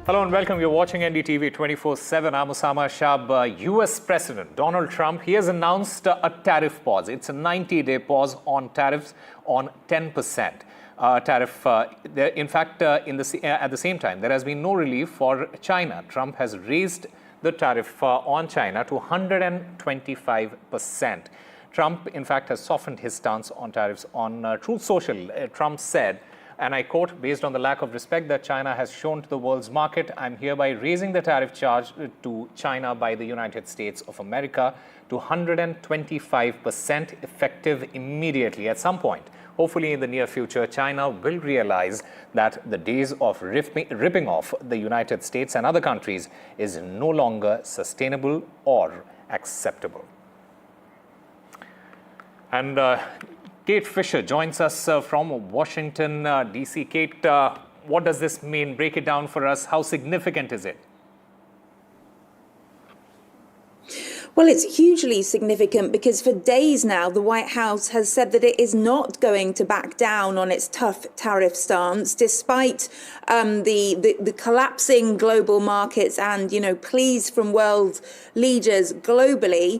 Hello and welcome. You're watching NDTV 24/7. I'm Osama Shab. US President Donald Trump, he has announced a tariff pause. It's a 90-day pause on tariffs on 10% tariff. In fact, at the same time, there has been no relief for China. Trump has raised the tariff on China to 125%. Trump, in fact, has softened his stance on tariffs on Truth Social. Trump said, and I quote, "Based on the lack of respect that China has shown to the world's market, I'm hereby raising the tariff charge to China by the United States of America to 125% effective immediately." At some point, hopefully in the near future, China will realize that the days of ripping off the United States and other countries is no longer sustainable or acceptable. And Kate Fisher joins us from Washington, D.C. Kate, what does this mean? Break it down for us. How significant is it? Well, it's hugely significant because for days now, the White House has said that it is not going to back down on its tough tariff stance, despite the collapsing global markets and, pleas from world leaders globally.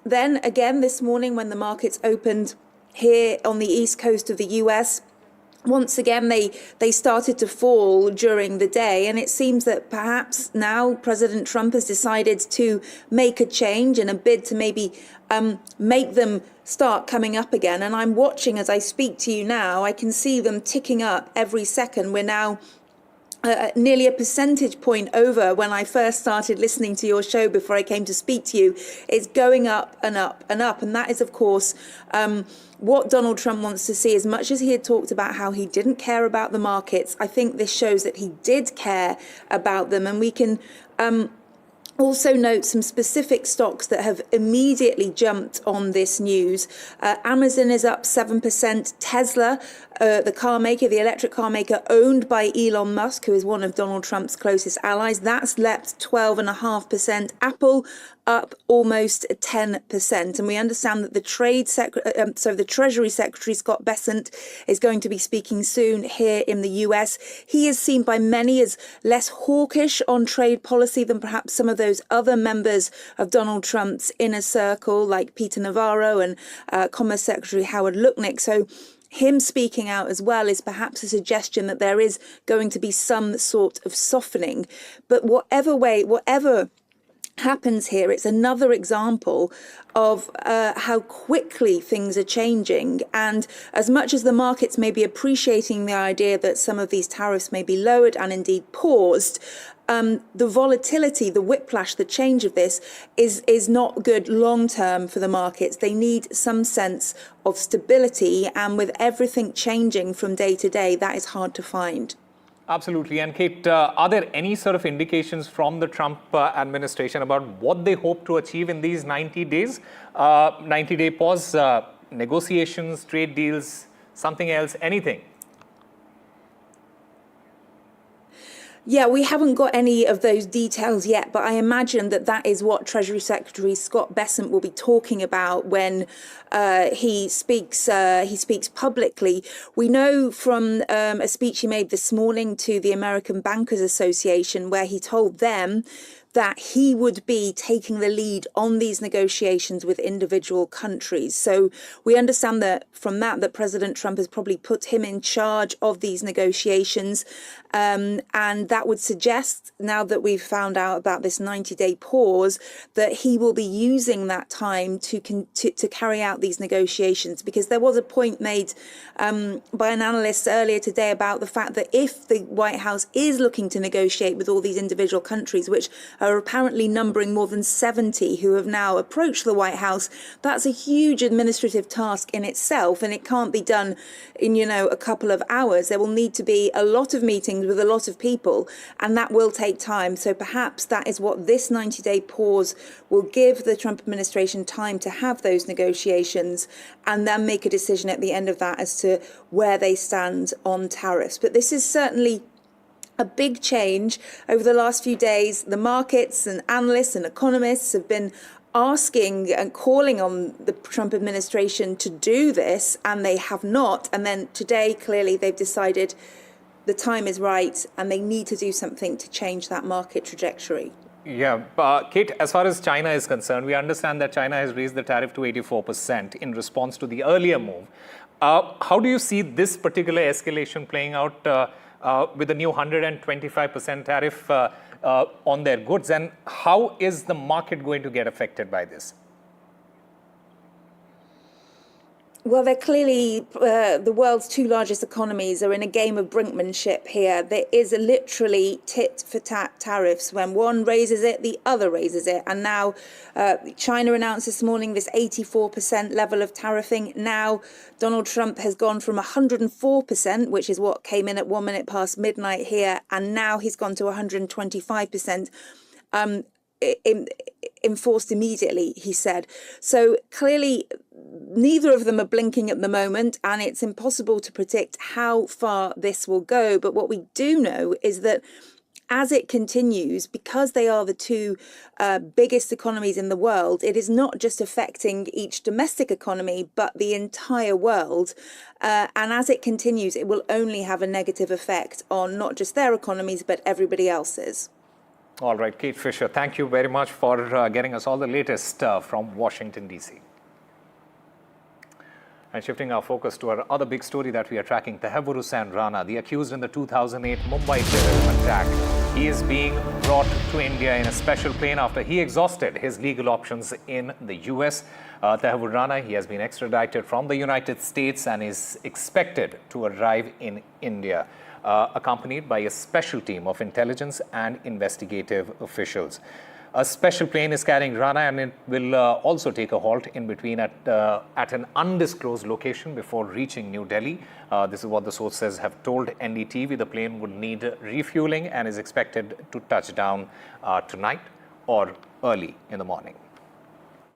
Then again, this morning when the markets opened here on the east coast of the US, once again, they started to fall during the day. And it seems that perhaps now President Trump has decided to make a change in a bid to maybe make them start coming up again. And I'm watching as I speak to you now. I can see them ticking up every second. We're now nearly a percentage point over when I first started listening to your show before I came to speak to you. It's going up and up and up. And that is, of course, what Donald Trump wants to see. As much as he had talked about how he didn't care about the markets, I think this shows that he did care about them. And we can also note some specific stocks that have immediately jumped on this news. Amazon is up 7%. Tesla, the car maker, the electric car maker owned by Elon Musk, who is one of Donald Trump's closest allies, that's leapt 12.5%. Apple up almost 10%. And we understand that the Treasury Secretary, Scott Bessent, is going to be speaking soon here in the US. He is seen by many as less hawkish on trade policy than perhaps some of those other members of Donald Trump's inner circle, like Peter Navarro and Commerce Secretary Howard Lutnick. So him speaking out as well is perhaps a suggestion that there is going to be some sort of softening. But whatever happens here, it's another example of how quickly things are changing. And as much as the markets may be appreciating the idea that some of these tariffs may be lowered and indeed paused, the volatility, the whiplash, the change of this is not good long term for the markets. They need some sense of stability, and with everything changing from day to day, that is hard to find. Absolutely. And Kate, are there any sort of indications from the Trump administration about what they hope to achieve in these 90 days? 90-day pause, negotiations, trade deals, something else, anything? Yeah, we haven't got any of those details yet, but I imagine that is what Treasury Secretary Scott Bessent will be talking about when he speaks publicly. We know from a speech he made this morning to the American Bankers Association, where he told them that he would be taking the lead on these negotiations with individual countries. So we understand that from that President Trump has probably put him in charge of these negotiations. And that would suggest, now that we've found out about this 90-day pause, that he will be using that time to carry out these negotiations. Because there was a point made by an analyst earlier today about the fact that if the White House is looking to negotiate with all these individual countries, which are apparently numbering more than 70 who have now approached the White House, that's a huge administrative task in itself, and it can't be done in, a couple of hours. There will need to be a lot of meetings with a lot of people, and that will take time. So perhaps that is what this 90-day pause will give the Trump administration time to have those negotiations and then make a decision at the end of that as to where they stand on tariffs. But this is certainly a big change over the last few days. The markets and analysts and economists have been asking and calling on the Trump administration to do this, and they have not. And then today, clearly, they've decided the time is right and they need to do something to change that market trajectory. Yeah, Kate, as far as China is concerned, we understand that China has raised the tariff to 84% in response to the earlier move. How do you see this particular escalation playing out with the new 125% tariff on their goods, and how is the market going to get affected by this? Well, they're clearly the world's two largest economies are in a game of brinkmanship here. There is literally tit for tat tariffs. When one raises it, the other raises it. And now China announced this morning this 84% level of tariffing. Now Donald Trump has gone from 104%, which is what came in at 1 minute past midnight here, and now he's gone to 125%. Enforced immediately, he said. So clearly, neither of them are blinking at the moment, and it's impossible to predict how far this will go. But what we do know is that as it continues, because they are the two biggest economies in the world, it is not just affecting each domestic economy, but the entire world. And as it continues, it will only have a negative effect on not just their economies, but everybody else's. All right, Kate Fisher, thank you very much for getting us all the latest from Washington, D.C. And shifting our focus to our other big story that we are tracking, Tariffs and Rana, the accused in the 2008 Mumbai terrorism attack. He is being brought to India in a special plane after he exhausted his legal options in the U.S. Tariffs Rana, he has been extradited from the United States and is expected to arrive in India, accompanied by a special team of intelligence and investigative officials. A special plane is carrying Rana, and it will also take a halt in between at an undisclosed location before reaching New Delhi. This is what the sources have told NDTV. The plane would need refueling and is expected to touch down tonight or early in the morning.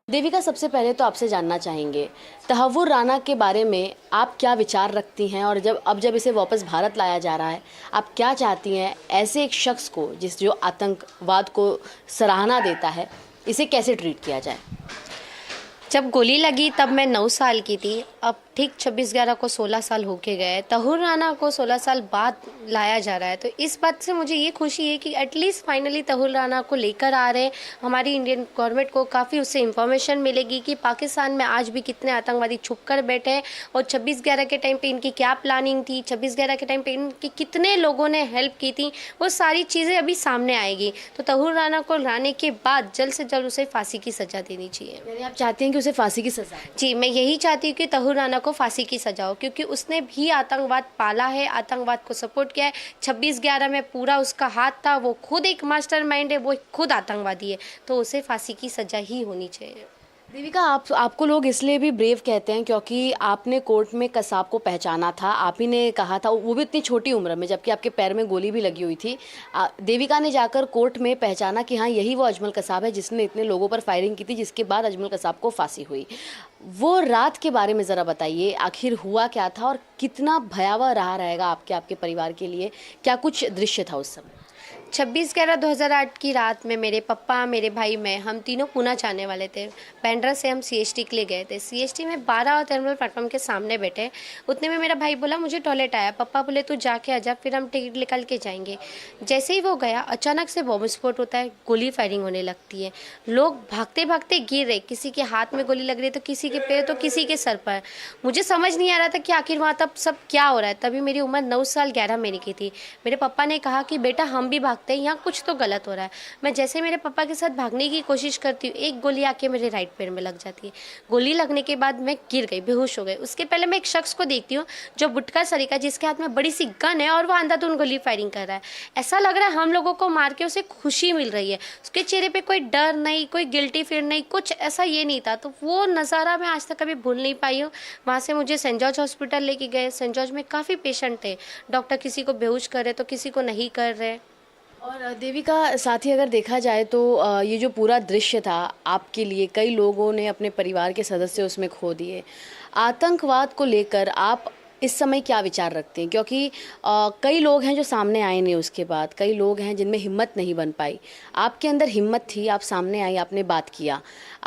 Devika, सबसे पहले तो आपसे जानना चाहेंगे तहव्वुर राना के बारे में आप क्या विचार रखती हैं, और जब इसे वापस भारत लाया जा रहा है, आप क्या चाहती हैं ऐसे एक शख्स को जो आतंकवाद को सराहना देता है, इसे कैसे ट्रीट किया जाए? जब गोली लगी तब मैं 9 साल की थी। अब ठीक 26/11 को 16 साल होके गए। तहव्वुर राना को 16 साल बाद लाया जा रहा है, तो इस बात से मुझे ये खुशी है कि एटलीस्ट फाइनली तहव्वुर राना को लेकर आ रहे हैं। हमारी इंडियन गवर्नमेंट को काफ़ी उससे इन्फॉर्मेशन मिलेगी कि पाकिस्तान में आज भी कितने आतंकवादी छुप कर बैठे हैं, और 26/11 के टाइम पे इनकी क्या प्लानिंग थी, 26/11 के टाइम पे इनकी कितने लोगों ने हेल्प की थी, वो सारी चीज़ें अभी सामने आएगी। तो तहव्वुर राना को लाने के बाद जल्द से जल्द उसे फांसी की सज़ा देनी चाहिए। यानी आप चाहती हैं कि उसे फांसी की सज़ा? जी, मैं यही चाहती हूँ कि तहव्वुर राना को फांसी की सजा हो, क्योंकि उसने भी आतंकवाद पाला है, आतंकवाद को सपोर्ट किया है। 26/11 में पूरा उसका हाथ था, वो खुद एक मास्टरमाइंड है, वो खुद आतंकवादी है, तो उसे फांसी की सजा ही होनी चाहिए। देविका, आपको लोग इसलिए भी ब्रेव कहते हैं क्योंकि आपने कोर्ट में कसाब को पहचाना था, आप ही ने कहा था, वो भी इतनी छोटी उम्र में, जबकि आपके पैर में गोली भी लगी हुई थी। देविका ने जाकर कोर्ट में पहचाना कि हाँ, यही वो अजमल कसाब है जिसने इतने लोगों पर फायरिंग की थी, जिसके बाद अजमल कसाब को फांसी हुई। वो रात के बारे में ज़रा बताइए, आखिर हुआ क्या था और कितना भयावह रहा रहेगा आपके परिवार के लिए? क्या कुछ दृश्य था उस समय? 26/11/2008 की रात में मेरे पापा, मेरे भाई, मैं, हम तीनों पूना जाने वाले थे। बैंड्रा से हम CST के लिए गए थे। CST में 12 टर्मिनल प्लेटफॉर्म के सामने बैठे। उतने में मेरा भाई बोला मुझे टॉयलेट आया। पापा बोले तू जाके आ जा, फिर हम टिकट निकल के जाएंगे। जैसे ही वो गया, अचानक से बॉम्ब विस्फोट होता है, गोली फायरिंग होने लगती है। लोग भागते भागते गिर रहे, किसी के हाथ में गोली लग रही तो किसी के पैर, तो किसी के सर पर। मुझे समझ नहीं आ रहा था कि आखिर वहाँ तब सब क्या हो रहा है। तभी मेरी उम्र 9 साल 11 महीने की थी। मेरे पापा ने कहा कि बेटा हम भी यहाँ कुछ तो गलत हो रहा है। मैं जैसे मेरे पापा के साथ भागने की कोशिश करती हूँ, एक गोली आके मेरे राइट पैर में लग जाती है। गोली लगने के बाद मैं गिर गई, बेहोश हो गई। उसके पहले मैं एक शख्स को देखती हूँ जो बुटका सरीका, जिसके हाथ में बड़ी सी गन है और वो अंधाधुंध गोली फायरिंग कर रहा है। ऐसा लग रहा है हम लोगों को मार के उसे खुशी मिल रही है। उसके चेहरे पे कोई डर नहीं, कोई गिल्टी फील नहीं, कुछ ऐसा ये नहीं था। तो वो नज़ारा मैं आज तक कभी भूल नहीं पाई हूँ। वहाँ से मुझे सेंट जॉर्ज हॉस्पिटल लेके गए। सेंट जॉर्ज में काफ़ी पेशेंट थे, डॉक्टर किसी को बेहोश कर रहे तो किसी को नहीं कर रहे। और देविका, साथ ही अगर देखा जाए तो ये जो पूरा दृश्य था आपके लिए, कई लोगों ने अपने परिवार के सदस्य उसमें खो दिए। आतंकवाद को लेकर आप इस समय क्या विचार रखते हैं? क्योंकि कई लोग हैं जो सामने आए नहीं उसके बाद, कई लोग हैं जिनमें हिम्मत नहीं बन पाई। आपके अंदर हिम्मत थी, आप सामने आई, आपने बात किया।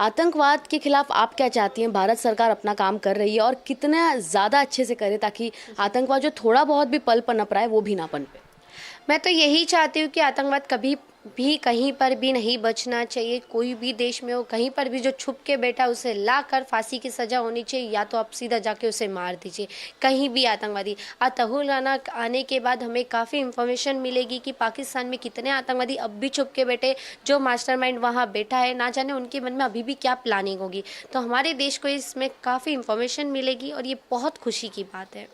आतंकवाद के खिलाफ आप क्या चाहती हैं? भारत सरकार अपना काम कर रही है और कितना ज़्यादा अच्छे से करे ताकि आतंकवाद जो थोड़ा बहुत भी पल पनप रहा है वो भी ना पनपे। मैं तो यही चाहती हूँ कि आतंकवाद कभी भी कहीं पर भी नहीं बचना चाहिए। कोई भी देश में हो, कहीं पर भी जो छुप के बैठा उसे लाकर फांसी की सज़ा होनी चाहिए, या तो आप सीधा जाके उसे मार दीजिए। कहीं भी आतंकवादी तहल राना आने के बाद हमें काफ़ी इन्फॉर्मेशन मिलेगी कि पाकिस्तान में कितने आतंकवादी अब भी छुप के बैठे, जो मास्टरमाइंड वहाँ बैठा है, ना जाने उनके मन में अभी भी क्या प्लानिंग होगी। तो हमारे देश को इसमें काफ़ी इन्फॉर्मेशन मिलेगी और ये बहुत खुशी की बात है।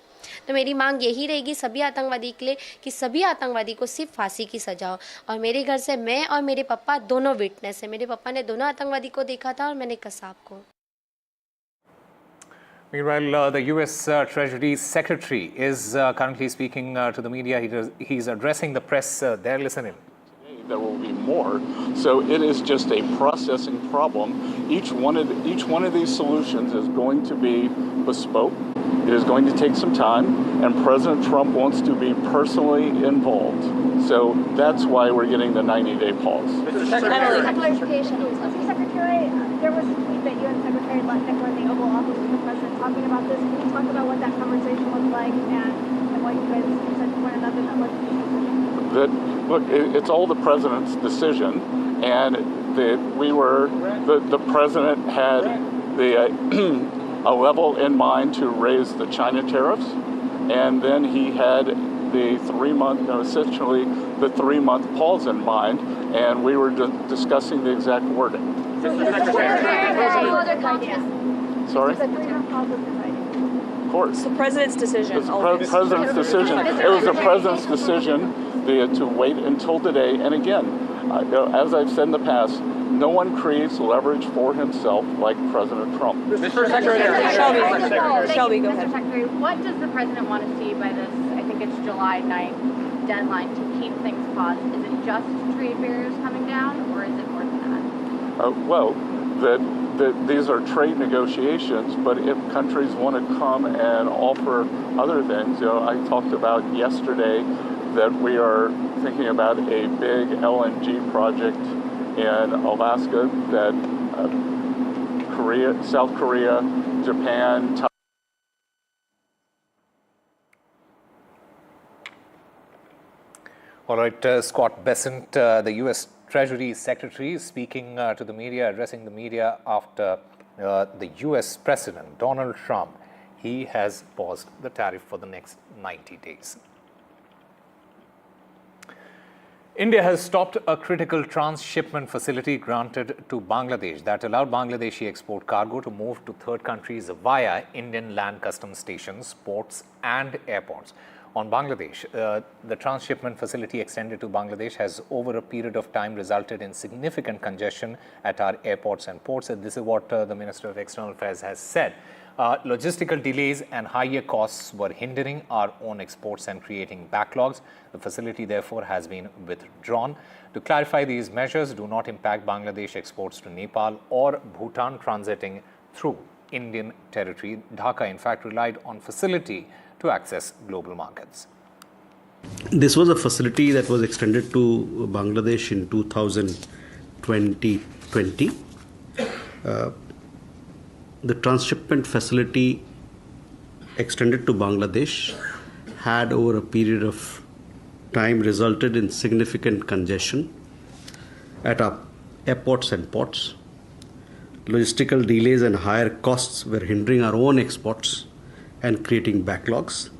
तो मेरी मांग यही रहेगी सभी आतंकवादी के लिए कि सभी आतंकवादी को सिर्फ फांसी की सजा हो। और मेरे घर से मैं और मेरे पापा दोनों विटनेस हैं। मेरे पापा ने दोनों आतंकवादी को देखा था और मैंने कसाब को। Meanwhile, the U.S. Treasury Secretary is currently speaking to the media. He's addressing the press there. Listen in. There will be more, so it is just a processing problem. Each one of these solutions is going to be bespoke. It is going to take some time, and President Trump wants to be personally involved. So that's why we're getting the 90-day pause. Clarification. Mr. Secretary, there was a tweet that you and Secretary Letnick were in the Oval Office with the President talking about this. Can you talk about what that conversation was like and what you guys said to one another that led to this decision? Look, it's all the President's decision, and the President had a level in mind to raise the China tariffs, and then he had essentially the 3-month pause in mind, and we were discussing the exact wording. Sorry? Of course. It's the President's decision. It's the President's decision. It was the President's decision to wait until today. And again, as I've said in the past, no one creates leverage for himself like President Trump. Mr. Secretary, Shelby, go ahead. Mr. Secretary, what does the President want to see by this, I think it's July 9th deadline to keep things paused? Is it just trade barriers coming down, or is it more than that? These are trade negotiations, but if countries want to come and offer other things, I talked about yesterday that we are thinking about a big LNG project in Alaska that South Korea, Japan, All right, Scott Bessent, the U.S. Treasury Secretary, speaking to the media, addressing the media after the U.S. President, Donald Trump, he has paused the tariff for the next 90 days. India has stopped a critical transshipment facility granted to Bangladesh that allowed Bangladeshi export cargo to move to third countries via Indian land customs stations, ports and airports. On Bangladesh, the transshipment facility extended to Bangladesh has over a period of time resulted in significant congestion at our airports and ports. And this is what the Minister of External Affairs has said. Logistical delays and higher costs were hindering our own exports and creating backlogs. The facility, therefore, has been withdrawn. To clarify, these measures do not impact Bangladesh exports to Nepal or Bhutan transiting through Indian territory. Dhaka, in fact, relied on facility to access global markets. This was a facility that was extended to Bangladesh in 2020. The transshipment facility extended to Bangladesh had over a period of time resulted in significant congestion at our airports and ports. Logistical delays and higher costs were hindering our own exports and creating backlogs.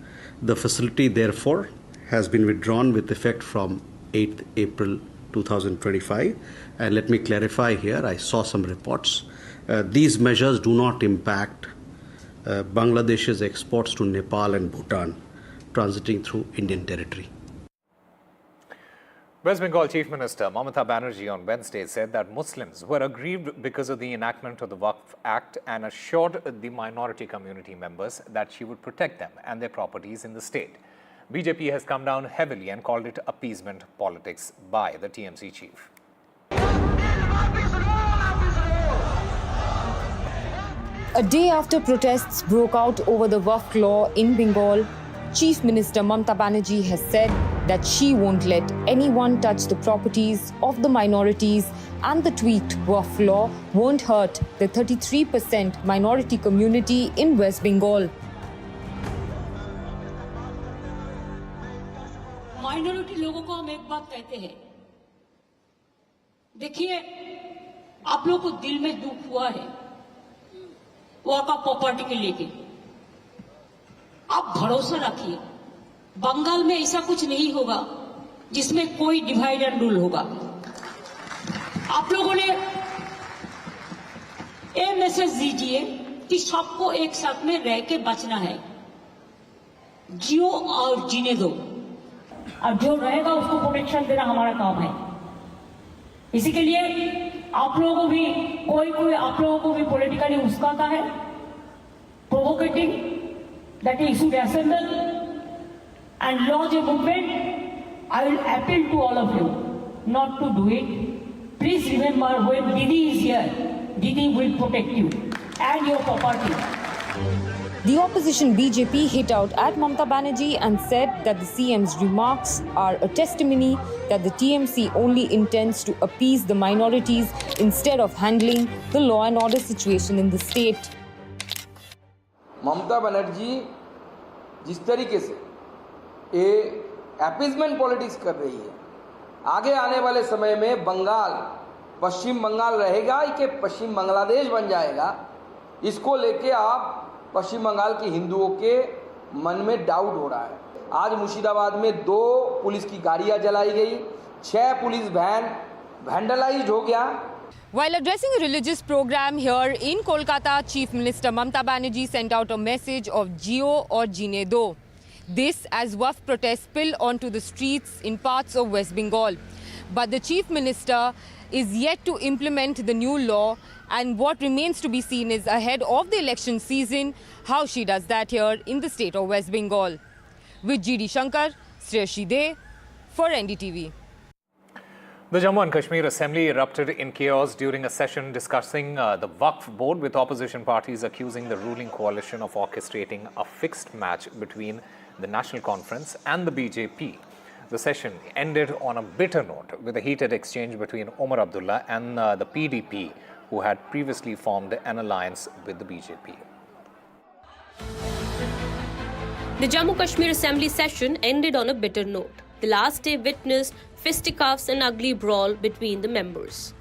The facility, therefore, has been withdrawn with effect from 8th April 2025. And let me clarify here, I saw some reports. These measures do not impact Bangladesh's exports to Nepal and Bhutan transiting through Indian territory. West Bengal Chief Minister Mamata Banerjee on Wednesday said that Muslims were aggrieved because of the enactment of the Waqf Act and assured the minority community members that she would protect them and their properties in the state. BJP has come down heavily and called it appeasement politics by the TMC chief. A day after protests broke out over the Waqf law in Bengal, Chief Minister Mamata Banerjee has said that she won't let anyone touch the properties of the minorities, and the tweaked Waqf law won't hurt the 33% minority community in West Bengal. Minority लोगों को हम एक बात कहते हैं, देखिए आप लोगों को दिल में दुख हुआ है वक़्फ़ प्रॉपर्टी के लेके, आप भरोसा रखिए बंगाल में ऐसा कुछ नहीं होगा जिसमें कोई डिवाइड एंड रूल होगा। आप लोगों ने ये मैसेज दीजिए कि सबको एक साथ में रह के बचना है, जियो और जीने दो, और जो रहेगा उसको प्रोटेक्शन देना हमारा काम है। इसी के लिए आप लोगों को भी कोई आप लोगों को भी पॉलिटिकली उस्काता है, प्रोवोकेटिंग that he should assemble and launch a movement. I will appeal to all of you not to do it. Please remember, when Didi is here, Didi will protect you and your property. The opposition BJP hit out at Mamata Banerjee and said that the CM's remarks are a testimony that the TMC only intends to appease the minorities instead of handling the law and order situation in the state. Mamata Banerjee जिस तरीके से ये appeasement politics कर रही है, आगे आने वाले समय में बंगाल पश्चिम बंगाल रहेगा कि पश्चिम बांग्लादेश बन जाएगा, इसको लेके आप पश्चिम बंगाल के हिंदुओं के मन में डाउट हो रहा है। आज मुर्शिदाबाद में 2 पुलिस की गाड़ियां जलाई गई, 6 पुलिस वैन वैंडलाइज्ड हो गया। While addressing a religious program here in Kolkata, Chief Minister Mamata Banerjee sent out a message of Jio or Jine Do. This as Waqf protests spill onto the streets in parts of West Bengal. But the Chief Minister is yet to implement the new law, and what remains to be seen is ahead of the election season how she does that here in the state of West Bengal. With GD Shankar, Sreyashi De for NDTV. The Jammu and Kashmir Assembly erupted in chaos during a session discussing the Waqf board, with opposition parties accusing the ruling coalition of orchestrating a fixed match between the National Conference and the BJP. The session ended on a bitter note with a heated exchange between Omar Abdullah and the PDP, who had previously formed an alliance with the BJP. The Jammu Kashmir Assembly session ended on a bitter note. The last day witnessed fisticuffs and ugly brawl between the members.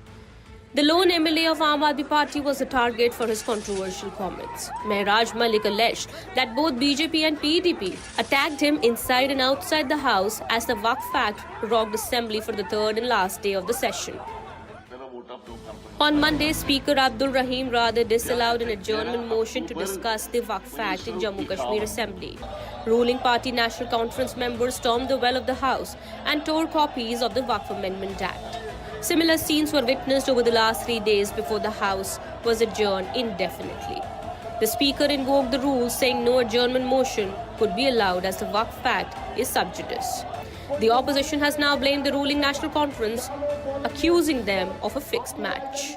The lone MLA of Aam Aadmi Party was a target for his controversial comments. Mehraj Malik alleged that both BJP and PDP attacked him inside and outside the house as the Waqf Act rocked assembly for the third and last day of the session. On Monday, Speaker Abdul Rahim rather disallowed an adjournment motion to discuss the Waqf Act in Jammu Kashmir Assembly. Ruling party National Conference members stormed the well of the House and tore copies of the Waqf Amendment Act. Similar scenes were witnessed over the last 3 days before the House was adjourned indefinitely. The Speaker invoked the rules, saying no adjournment motion could be allowed as the Waqf Act is sub judice. The opposition has now blamed the ruling National Conference, accusing them of a fixed match.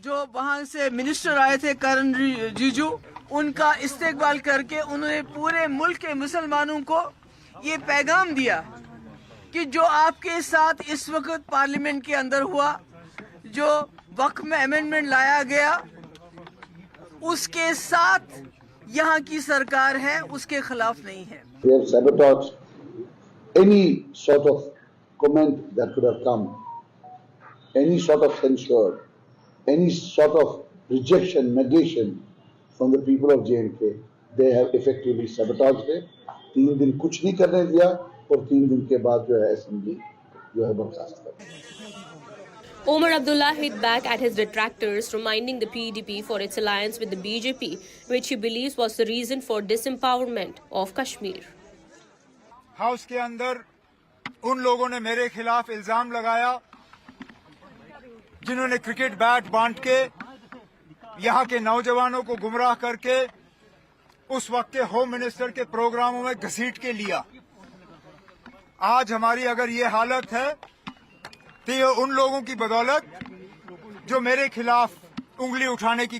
जो वहाँ से minister आए थे करण रिजिजू, उनका इस्तेकबाल करके उन्होंने पूरे मुल्क के मुसलमानों को ये पैगाम दिया कि जो आपके साथ इस वक्त पार्लियामेंट के अंदर हुआ, जो वक्फ में अमेंडमेंट लाया गया, उसके साथ यहाँ की सरकार है, उसके खिलाफ नहीं है। They have sabotaged any sort of comment that could have come, any sort of censure, any sort of rejection, negation from the people of J&K. They have effectively sabotaged it. 3 दिन कुछ नहीं करने दिया और 3 दिन के बाद जो है असेंबली जो है बर्खास्त कर दी। Omar Abdullah hit back at his detractors, reminding the PDP for its alliance with the BJP, which he believes was the reason for disempowerment of Kashmir. House के अंदर उन लोगों ने मेरे खिलाफ इल्जाम लगाया जिन्होंने क्रिकेट बैट बांट के यहाँ के नौजवानों को गुमराह करके उस वक्त के होम मिनिस्टर के प्रोग्रामों में घसीट के लिया। आज हमारी अगर ये हालत है तो ये उन लोगों की बदौलत जो मेरे खिलाफ उंगली उठाने की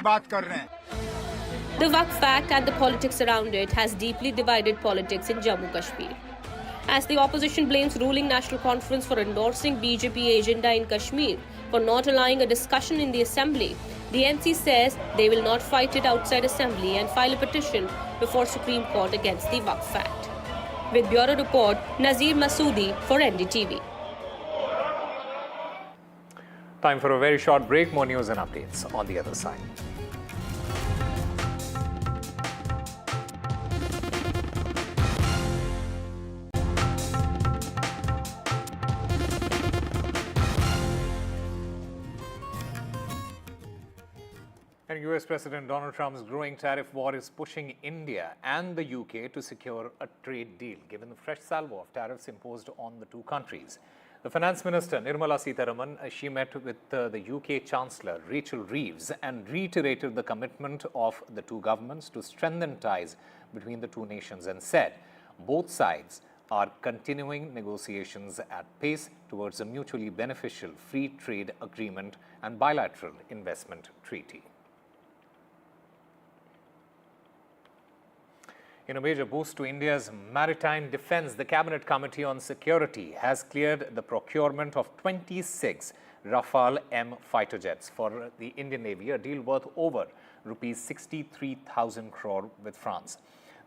बात कर रहे हैं। The Waqf Act and the politics around it has deeply divided politics in Jammu Kashmir. As the opposition blames ruling National Conference for endorsing BJP agenda in Kashmir for not allowing a discussion in the assembly, the NC says they will not fight it outside assembly and file a petition before Supreme Court against the Waqf Act. With Bureau Report, Nazir Masoodi for NDTV. Time for a very short break. More news and updates on the other side. And US President Donald Trump's growing tariff war is pushing India and the UK to secure a trade deal, given the fresh salvo of tariffs imposed on the two countries. The Finance Minister, Nirmala Sitharaman, she met with the UK Chancellor, Rachel Reeves, and reiterated the commitment of the two governments to strengthen ties between the two nations and said both sides are continuing negotiations at pace towards a mutually beneficial free trade agreement and bilateral investment treaty. In a major boost to India's maritime defense, the Cabinet Committee on Security has cleared the procurement of 26 Rafale M fighter jets for the Indian Navy, a deal worth over rupees 63,000 crore with France.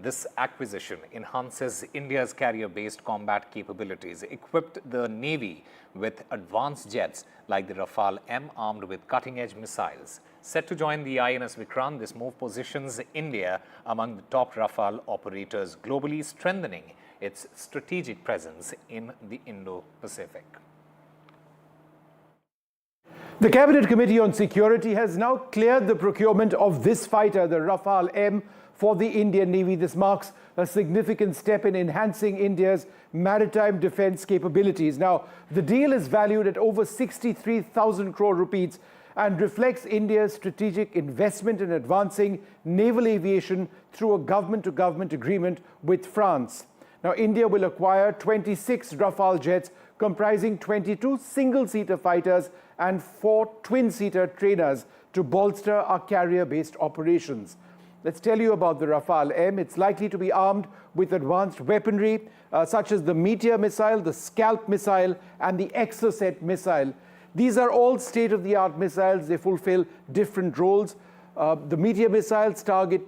This acquisition enhances India's carrier-based combat capabilities, equipped the Navy with advanced jets like the Rafale M armed with cutting-edge missiles. Set to join the INS Vikrant, this move positions India among the top Rafale operators globally, strengthening its strategic presence in the Indo-Pacific. The Cabinet Committee on Security has now cleared the procurement of this fighter, the Rafale M, for the Indian Navy. This marks a significant step in enhancing India's maritime defense capabilities. Now, the deal is valued at over 63,000 crore rupees and reflects India's strategic investment in advancing naval aviation through a government-to-government agreement with France. Now, India will acquire 26 Rafale jets comprising 22 single-seater fighters and 4 twin-seater trainers to bolster our carrier-based operations. Let's tell you about the Rafale M. It's likely to be armed with advanced weaponry such as the Meteor missile, the Scalp missile, and the Exocet missile. These are all state-of-the-art missiles. They fulfill different roles. The Meteor missiles target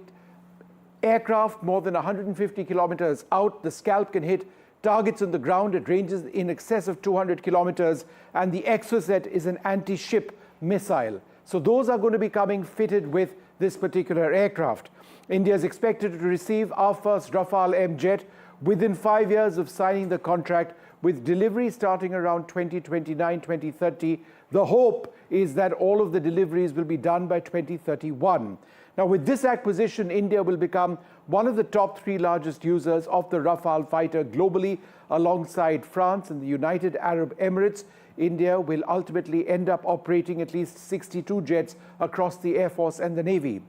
aircraft more than 150 kilometers out. The Scalp can hit targets on the ground at ranges in excess of 200 kilometers. And the Exocet is an anti-ship missile. So those are going to be coming fitted with this particular aircraft. India is expected to receive our first Rafale M jet within 5 years of signing the contract, with delivery starting around 2029-2030. The hope is that all of the deliveries will be done by 2031. Now, with this acquisition, India will become one of the top 3 largest users of the Rafale fighter globally, alongside France and the United Arab Emirates. India will ultimately end up operating at least 62 jets across the Air Force and the Navy.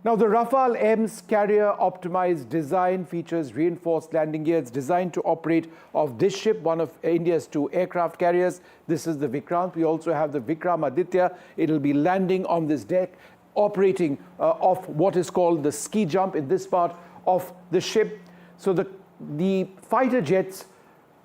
Now, the Rafale M's carrier-optimized design features reinforced landing gears designed to operate off this ship, one of India's 2 aircraft carriers. This is the Vikrant. We also have the Vikramaditya. It'll be landing on this deck, operating off what is called the ski jump in this part of the ship. So the fighter jets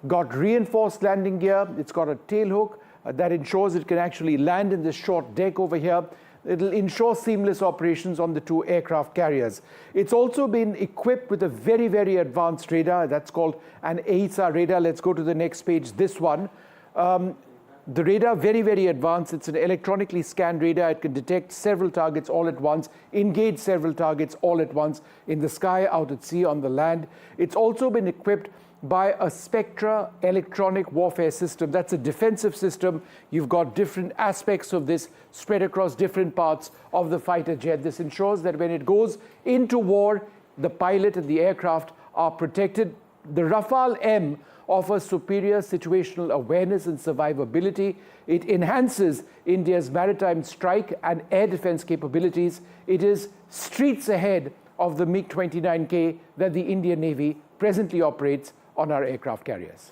got reinforced landing gear. It's got a tail hook that ensures it can actually land in this short deck over here. It'll ensure seamless operations on the 2 aircraft carriers. It's also been equipped with a very, very advanced radar. That's called an AESA radar. Let's go to the next page, this one. The radar, very, very advanced. It's an electronically scanned radar. It can detect several targets all at once, engage several targets all at once in the sky, out at sea, on the land. It's also been equipped by a Spectra electronic warfare system. That's a defensive system. You've got different aspects of this spread across different parts of the fighter jet. This ensures that when it goes into war, the pilot and the aircraft are protected. The Rafale M offers superior situational awareness and survivability. It enhances India's maritime strike and air defense capabilities. It is streets ahead of the MiG-29K that the Indian Navy presently operates on our aircraft carriers.